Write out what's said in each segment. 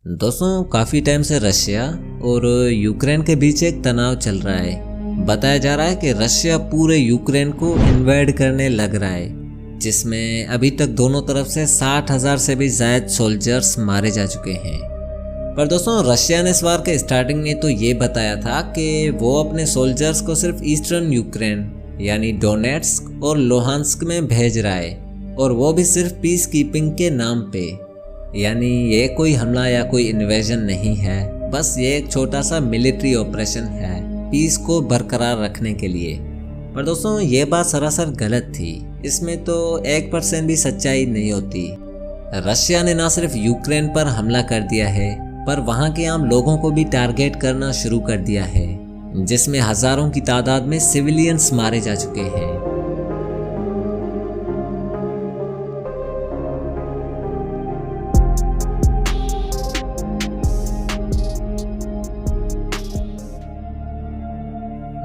दोस्तों काफ़ी टाइम से रशिया और यूक्रेन के बीच एक तनाव चल रहा है। बताया जा रहा है कि रशिया पूरे यूक्रेन को इन्वेड करने लग रहा है, जिसमें अभी तक दोनों तरफ से 60,000 से भी ज़्यादा सोल्जर्स मारे जा चुके हैं। पर दोस्तों रशिया ने इस वार के स्टार्टिंग में तो ये बताया था कि वो अपने सोल्जर्स को सिर्फ ईस्टर्न यूक्रेन यानी डोनेट्स्क और लोहांस्क में भेज रहा है, और वो भी सिर्फ पीस कीपिंग के नाम पे। यानी ये कोई हमला या कोई इन्वेजन नहीं है, बस ये एक छोटा सा मिलिट्री ऑपरेशन है पीस को बरकरार रखने के लिए। पर दोस्तों ये बात सरासर गलत थी, इसमें तो 1% भी सच्चाई नहीं होती। रशिया ने ना सिर्फ यूक्रेन पर हमला कर दिया है, पर वहाँ के आम लोगों को भी टारगेट करना शुरू कर दिया है, जिसमें हजारों की तादाद में सिविलियंस मारे जा चुके हैं।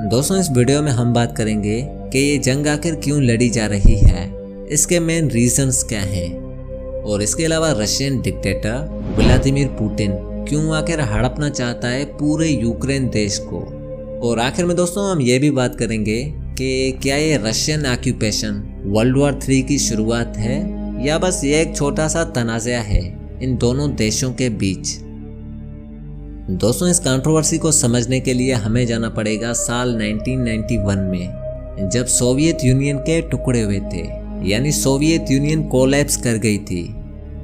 दोस्तों इस वीडियो में हम बात करेंगे कि ये जंग आखिर क्यों लड़ी जा रही है, इसके मेन रीजंस क्या हैं, और इसके अलावा रशियन डिक्टेटर व्लादिमीर पुतिन क्यों आखिर हड़पना चाहता है पूरे यूक्रेन देश को। और आखिर में दोस्तों हम ये भी बात करेंगे कि क्या ये रशियन ऑक्यूपेशन वर्ल्ड वॉर 3 की शुरुआत है या बस ये एक छोटा सा तनाज़ा है इन दोनों देशों के बीच। दोस्तों इस कंट्रोवर्सी को समझने के लिए हमें जाना पड़ेगा साल 1991 में, जब सोवियत यूनियन के टुकड़े हुए थे, यानी सोवियत यूनियन कोलैप्स कर गई थी।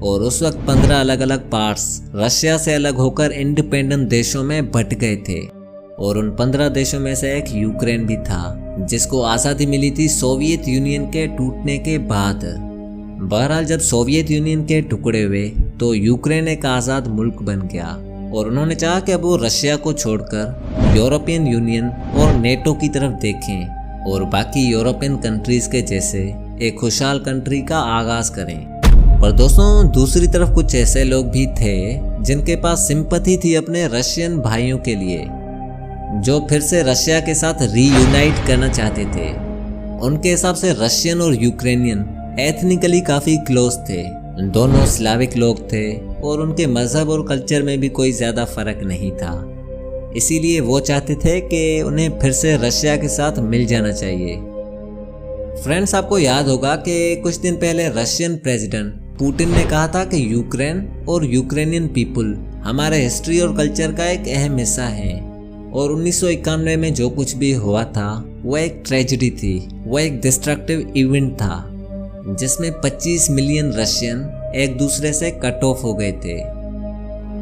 और उस वक्त 15 अलग अलग पार्ट्स रशिया से अलग होकर इंडिपेंडेंट देशों में बंट गए थे, और उन 15 देशों में से एक यूक्रेन भी था, जिसको आज़ादी मिली थी सोवियत यूनियन के टूटने के बाद। बहरहाल जब सोवियत यूनियन के टुकड़े हुए तो यूक्रेन एक आज़ाद मुल्क बन गया, और उन्होंने चाहा कि अब वो रशिया को छोड़कर यूरोपियन यूनियन और नेटो की तरफ देखें और बाकी यूरोपियन कंट्रीज के जैसे एक खुशहाल कंट्री का आगाज करें। पर दोस्तों दूसरी तरफ कुछ ऐसे लोग भी थे जिनके पास सिंपैथी थी अपने रशियन भाइयों के लिए, जो फिर से रशिया के साथ रीयूनाइट करना चाहते थे। उनके हिसाब से रशियन और यूक्रेनियन एथनिकली काफ़ी क्लोज थे, दोनों स्लाविक लोग थे और उनके मज़हब और कल्चर में भी कोई ज़्यादा फ़र्क नहीं था। इसीलिए वो चाहते थे कि उन्हें फिर से रशिया के साथ मिल जाना चाहिए। फ्रेंड्स आपको याद होगा कि कुछ दिन पहले रशियन प्रेसिडेंट पुतिन ने कहा था कि यूक्रेन और यूक्रेनियन पीपल हमारे हिस्ट्री और कल्चर का एक अहम हिस्सा है, और 1991 में जो कुछ भी हुआ था वो एक ट्रेजेडी थी, वो एक डिस्ट्रक्टिव इवेंट था जिसमें 25 मिलियन रशियन एक दूसरे से कट ऑफ हो गए थे।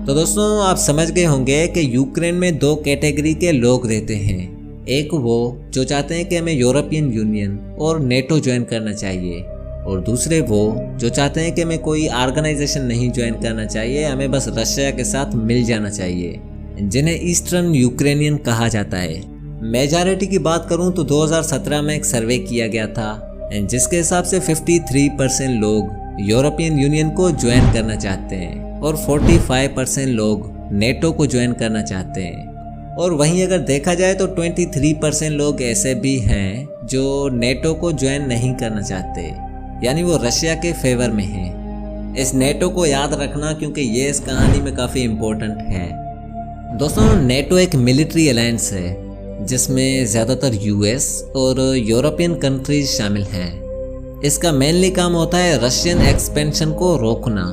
तो दोस्तों आप समझ गए होंगे कि यूक्रेन में 2 कैटेगरी के लोग रहते हैं। एक वो जो चाहते हैं कि हमें यूरोपियन यूनियन और नेटो ज्वाइन करना चाहिए, और दूसरे वो जो चाहते हैं कि हमें कोई ऑर्गेनाइजेशन नहीं ज्वाइन करना चाहिए, हमें बस रशिया के साथ मिल जाना चाहिए, जिन्हें ईस्टर्न यूक्रेनियन कहा जाता है। मेजॉरिटी की बात करूं तो 2017 में एक सर्वे किया गया था, जिसके हिसाब से 53% लोग यूरोपियन यूनियन को ज्वाइन करना चाहते हैं और 45% लोग नेटो को ज्वाइन करना चाहते हैं। और वहीं अगर देखा जाए तो 23% लोग ऐसे भी हैं जो नेटो को ज्वाइन नहीं करना चाहते, यानी वो रशिया के फेवर में हैं। इस नेटो को याद रखना क्योंकि ये इस कहानी में काफ़ी इम्पोर्टेंट है। दोस्तों नेटो एक मिलिट्री अलायंस है जिसमें ज़्यादातर यूएस और यूरोपियन कंट्रीज शामिल हैं। इसका मेनली काम होता है रशियन एक्सपेंशन को रोकना,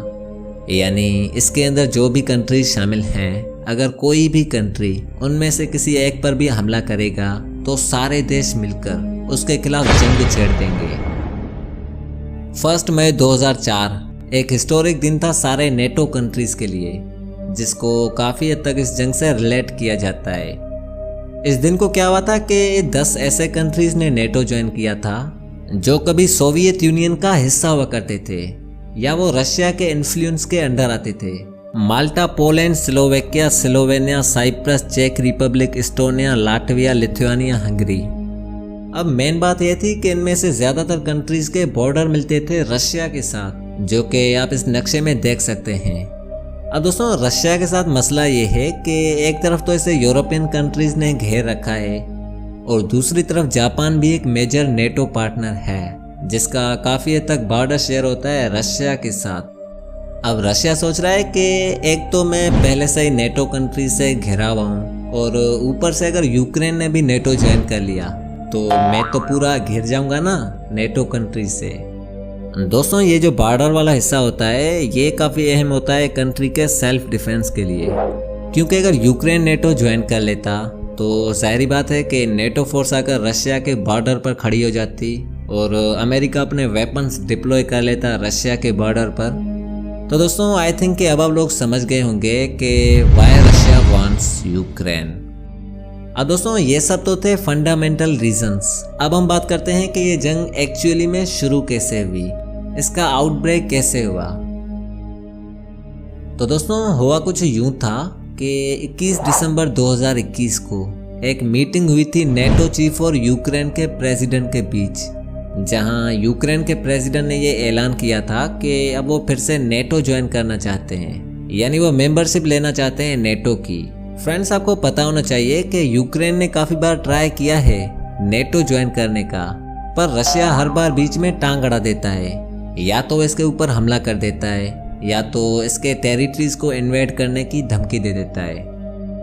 यानी इसके अंदर जो भी कंट्रीज शामिल हैं, अगर कोई भी कंट्री उनमें से किसी एक पर भी हमला करेगा तो सारे देश मिलकर उसके खिलाफ जंग छेड़ देंगे। 1 मई 2004 एक हिस्टोरिक दिन था सारे नेटो कंट्रीज के लिए, जिसको काफ़ी हद तक इस जंग से रिलेट किया जाता है। इस दिन को क्या हुआ था कि 10 ऐसे कंट्रीज ने नेटो ज्वाइन किया था जो कभी सोवियत यूनियन का हिस्सा हुआ करते थे या वो रशिया के इन्फ्लुएंस के अंडर आते थे। Malta, Poland, Slovakia, Slovenia, Cyprus, चेक Republic, Estonia, Latvia, Lithuania, Hungary. अब मेन बात यह थी कि इनमें से ज़्यादातर कंट्रीज के बॉर्डर मिलते थे रशिया के साथ, जो कि आप इस नक्शे में देख सकते हैं। अब दोस्तों रशिया के साथ मसला ये है कि एक तरफ तो इसे यूरोपियन कंट्रीज ने घेर रखा है, और दूसरी तरफ जापान भी एक मेजर नेटो पार्टनर है, जिसका काफ़ी हद तक बॉर्डर शेयर होता है रशिया के साथ। अब रशिया सोच रहा है कि एक तो मैं पहले से ही नेटो कंट्री से घिरा हुआ हूँ और ऊपर से अगर यूक्रेन ने भी नेटो ज्वाइन कर लिया तो मैं तो पूरा घिर जाऊंगा ना नेटो कंट्री से। दोस्तों ये जो बॉर्डर वाला हिस्सा होता है ये काफ़ी अहम होता है कंट्री के सेल्फ डिफेंस के लिए, क्योंकि अगर यूक्रेन नेटो ज्वाइन कर लेता तो जाहिर बात है कि नेटो फोर्स आकर रशिया के बॉर्डर पर खड़ी हो जाती और अमेरिका अपने वेपन्स डिप्लॉय कर लेता रशिया के बॉर्डर पर। तो दोस्तों आई थिंक कि अब आप लोग समझ गए होंगे कि वाई रशिया वांट्स यूक्रेन। अब दोस्तों ये सब तो थे फंडामेंटल रीजंस। अब हम बात करते हैं कि ये जंग एक्चुअली में शुरू कैसे हुई, इसका आउटब्रेक कैसे हुआ। तो दोस्तों हुआ कुछ यूं था कि 21 दिसंबर 2021 को एक मीटिंग हुई थी नेटो चीफ और यूक्रेन के प्रेसिडेंट के बीच, जहां यूक्रेन के प्रेसिडेंट ने ये ऐलान किया था कि अब वो फिर से नेटो ज्वाइन करना चाहते हैं, यानी वो मेंबरशिप लेना चाहते हैं नेटो की। फ्रेंड्स आपको पता होना चाहिए कि यूक्रेन ने काफ़ी बार ट्राई किया है नेटो ज्वाइन करने का, पर रशिया हर बार बीच में टांग अड़ा देता है। या तो इसके ऊपर हमला कर देता है या तो इसके टेरिटरीज को इन्वेड करने की धमकी दे देता है।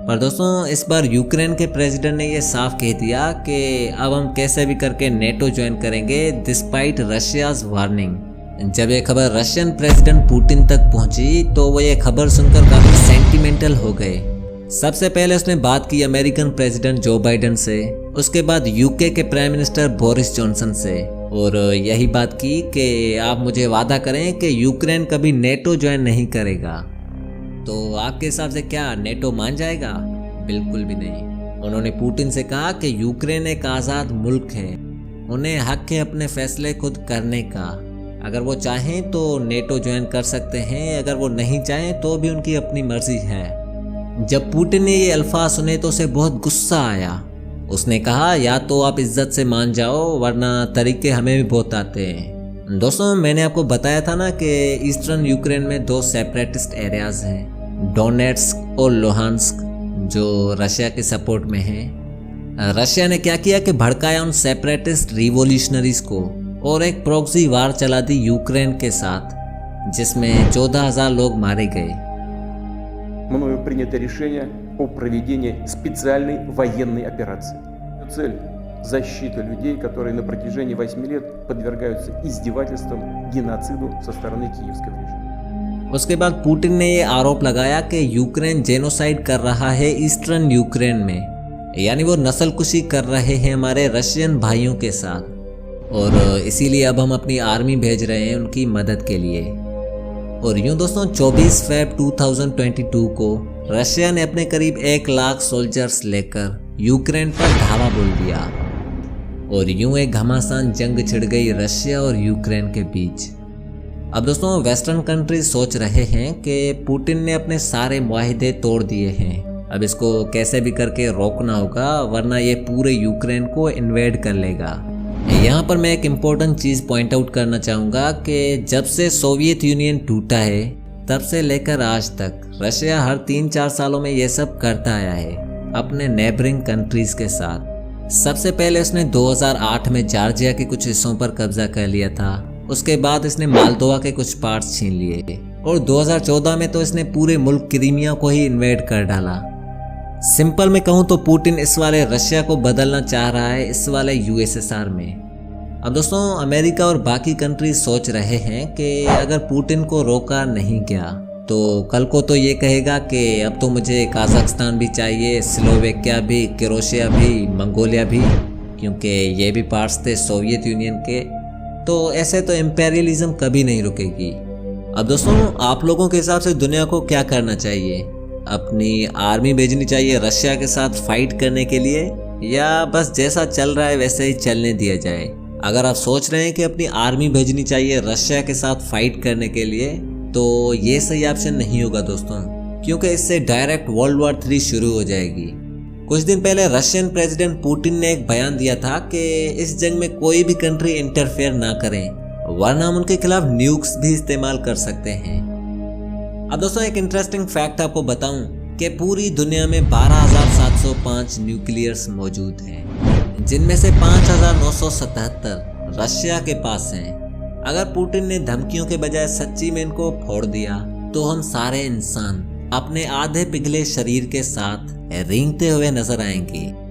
पर दोस्तों इस बार यूक्रेन के प्रेसिडेंट ने यह साफ कह दिया कि अब हम कैसे भी करके नेटो ज्वाइन करेंगे डिस्पाइट रशियाज वार्निंग। जब ये खबर रशियन प्रेसिडेंट पुतिन तक पहुंची तो वो ये खबर सुनकर काफी सेंटिमेंटल हो गए। सबसे पहले उसने बात की अमेरिकन प्रेसिडेंट जो बाइडेन से, उसके बाद यूके के प्राइम मिनिस्टर बोरिस जॉनसन से, और यही बात की कि आप मुझे वादा करें कि यूक्रेन कभी नेटो ज्वाइन नहीं करेगा। तो आपके हिसाब से क्या नेटो मान जाएगा? बिल्कुल भी नहीं। उन्होंने पुतिन से कहा कि यूक्रेन एक आज़ाद मुल्क है, उन्हें हक है अपने फैसले खुद करने का। अगर वो चाहें तो नेटो ज्वाइन कर सकते हैं, अगर वो नहीं चाहें तो भी उनकी अपनी मर्जी है। जब पुतिन ने ये अल्फाज सुने तो उसे बहुत गुस्सा आया। उसने कहा या तो आप इज्जत से मान जाओ वरना तरीके हमें भी बहुत आते हैं। दोस्तों मैंने आपको बताया था ना कि ईस्टर्न यूक्रेन में 2 सेपरेटिस्ट एरियाज हैं, डोनेट्स्क और लुहांस्क, जो रशिया के सपोर्ट में हैं। रशिया ने क्या किया कि भड़काया उन सेपरेटिस्ट रिवोल्यूशनरीज को और एक प्रॉक्सी वार चला दी यूक्रेन के साथ, जिसमें 14,000 लोग मारे गए। Мною принято решение о проведении специальной военной операции. Цель – защита людей, которые на протяжении 8 лет подвергаются издевательствам, геноциду со стороны киевского режима. उसके बाद पुतिन ने ये आरोप लगाया कि यूक्रेन जेनोसाइड कर रहा है ईस्टर्न यूक्रेन में, यानी वो नस्लकुशी कर रहे हैं हमारे रशियन भाइयों के साथ, और इसीलिए अब हम अपनी आर्मी भेज रहे हैं उनकी मदद के लिए। और यूं दोस्तों 24 फरवरी 2022 को रशिया ने अपने करीब 1 लाख सोल्जर्स लेकर यूक्रेन पर धावा बोल दिया और यूं एक घमासान जंग छिड़ गई रशिया और यूक्रेन के बीच। अब दोस्तों वेस्टर्न कंट्रीज सोच रहे हैं कि पुतिन ने अपने सारे मुआहिदे तोड़ दिए हैं, अब इसको कैसे भी करके रोकना होगा वरना ये पूरे यूक्रेन को इन्वेड कर लेगा। यहाँ पर मैं एक इम्पोर्टेंट चीज़ पॉइंट आउट करना चाहूँगा कि जब से सोवियत यूनियन टूटा है तब से लेकर आज तक रशिया हर 3-4 सालों में ये सब करता आया है अपने नेबरिंग कंट्रीज़ के साथ। सबसे पहले उसने 2008 में जॉर्जिया के कुछ हिस्सों पर कब्जा कर लिया था, उसके बाद इसने मालदोवा के कुछ पार्ट्स छीन लिए और 2014 में तो इसने पूरे मुल्क क्रीमिया को ही इन्वेड कर डाला। सिंपल में कहूँ तो पुतिन इस वाले रशिया को बदलना चाह रहा है इस वाले यूएसएसआर में। अब दोस्तों अमेरिका और बाकी कंट्रीज सोच रहे हैं कि अगर पुतिन को रोका नहीं गया तो कल को तो ये कहेगा कि अब तो मुझे काजाख्स्तान भी चाहिए, स्लोवेकिया भी, क्रोएशिया भी, मंगोलिया भी, क्योंकि ये भी पार्ट्स थे सोवियत यूनियन के। तो ऐसे तो इम्पेरियलिज्म कभी नहीं रुकेगी। अब दोस्तों आप लोगों के हिसाब से दुनिया को क्या करना चाहिए? अपनी आर्मी भेजनी चाहिए रशिया के साथ फाइट करने के लिए, या बस जैसा चल रहा है वैसे ही चलने दिया जाए? अगर आप सोच रहे हैं कि अपनी आर्मी भेजनी चाहिए रशिया के साथ फाइट करने के लिए तो ये सही ऑप्शन नहीं होगा दोस्तों, क्योंकि इससे डायरेक्ट वर्ल्ड वॉर 3 शुरू हो जाएगी। कुछ दिन पहले रशियन प्रेसिडेंट पुतिन ने एक बयान दिया था कि इस जंग में कोई भी कंट्री इंटरफेयर ना करें वरना हम उनके खिलाफ न्यूक्स भी इस्तेमाल कर सकते हैं। अब दोस्तों एक इंटरेस्टिंग फैक्ट आपको बताऊं कि पूरी दुनिया में 12,705 न्यूक्लियर्स मौजूद हैं, जिनमें से 5,977 रशिया के पास हैं। अगर पुतिन ने धमकियों के बजाय सच्ची में इनको फोड़ दिया तो हम सारे इंसान अपने आधे पिघले शरीर के साथ रेंगते हुए नजर आएंगे।